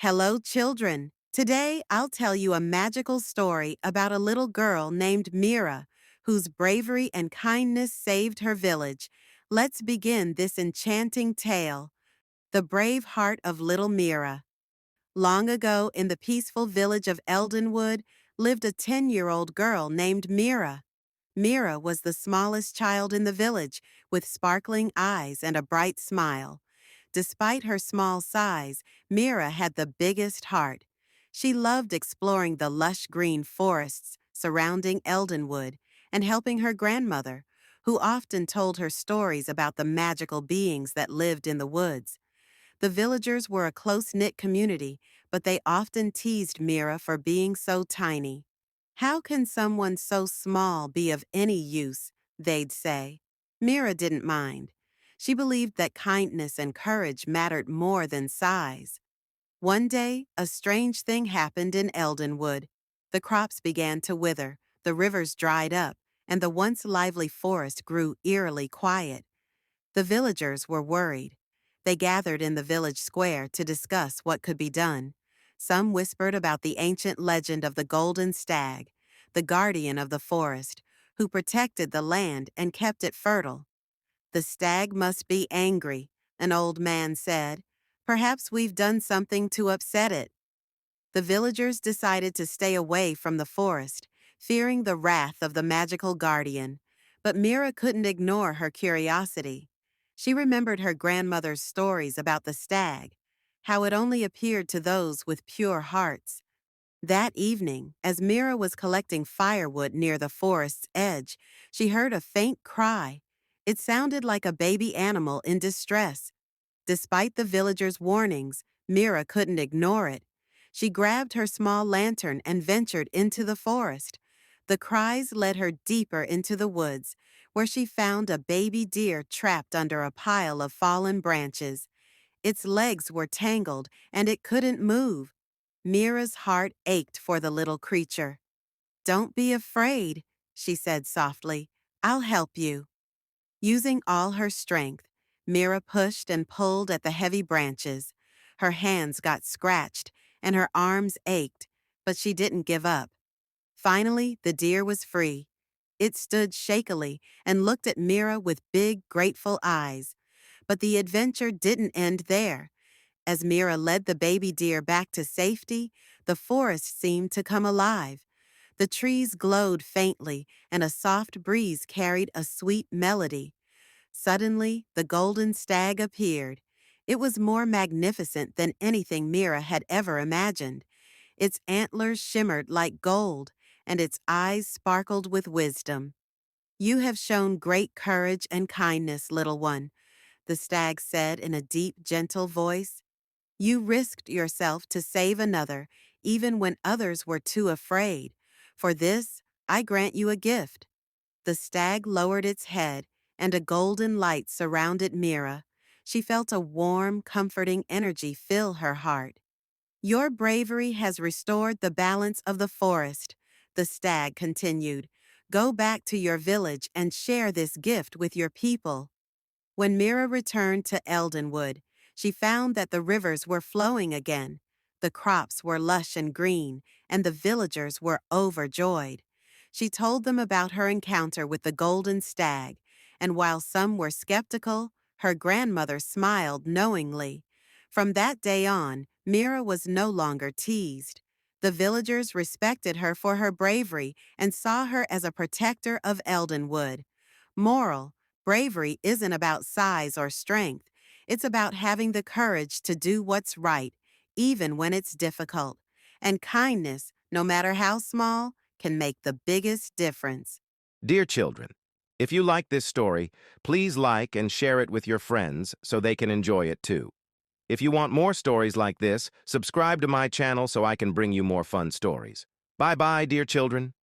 Hello, children. Today, I'll tell you a magical story about a little girl named Mira, whose bravery and kindness saved her village. Let's begin this enchanting tale. The Brave Heart of Little Mira. Long ago, in the peaceful village of Eldenwood, lived a 10-year-old girl named Mira. Mira was the smallest child in the village, with sparkling eyes and a bright smile. Despite her small size, Mira had the biggest heart. She loved exploring the lush green forests surrounding Eldenwood and helping her grandmother, who often told her stories about the magical beings that lived in the woods. The villagers were a close-knit community, but they often teased Mira for being so tiny. "How can someone so small be of any use?" they'd say. Mira didn't mind. She believed that kindness and courage mattered more than size. One day, a strange thing happened in Eldenwood. The crops began to wither, the rivers dried up, and the once lively forest grew eerily quiet. The villagers were worried. They gathered in the village square to discuss what could be done. Some whispered about the ancient legend of the Golden Stag, the guardian of the forest, who protected the land and kept it fertile. "The stag must be angry," an old man said. "Perhaps we've done something to upset it." The villagers decided to stay away from the forest, fearing the wrath of the magical guardian. But Mira couldn't ignore her curiosity. She remembered her grandmother's stories about the stag, how it only appeared to those with pure hearts. That evening, as Mira was collecting firewood near the forest's edge, she heard a faint cry. It sounded like a baby animal in distress. Despite the villagers' warnings, Mira couldn't ignore it. She grabbed her small lantern and ventured into the forest. The cries led her deeper into the woods, where she found a baby deer trapped under a pile of fallen branches. Its legs were tangled, and it couldn't move. Mira's heart ached for the little creature. "Don't be afraid," she said softly. "I'll help you." Using all her strength, Mira pushed and pulled at the heavy branches. Her hands got scratched and her arms ached, but she didn't give up. Finally, the deer was free. It stood shakily and looked at Mira with big, grateful eyes. But the adventure didn't end there. As Mira led the baby deer back to safety, the forest seemed to come alive. The trees glowed faintly, and a soft breeze carried a sweet melody. Suddenly, the golden stag appeared. It was more magnificent than anything Mira had ever imagined. Its antlers shimmered like gold, and its eyes sparkled with wisdom. "You have shown great courage and kindness, little one," the stag said in a deep, gentle voice. "You risked yourself to save another, even when others were too afraid. For this, I grant you a gift." The stag lowered its head, and a golden light surrounded Mira. She felt a warm, comforting energy fill her heart. "Your bravery has restored the balance of the forest," the stag continued. "Go back to your village and share this gift with your people." When Mira returned to Eldenwood, she found that the rivers were flowing again. The crops were lush and green, and the villagers were overjoyed. She told them about her encounter with the golden stag, and while some were skeptical, her grandmother smiled knowingly. From that day on, Mira was no longer teased. The villagers respected her for her bravery and saw her as a protector of Eldenwood. Moral: bravery isn't about size or strength. It's about having the courage to do what's right, even when it's difficult. And kindness, no matter how small, can make the biggest difference. Dear children, if you like this story, please like and share it with your friends so they can enjoy it too. If you want more stories like this, subscribe to my channel so I can bring you more fun stories. Bye-bye, dear children.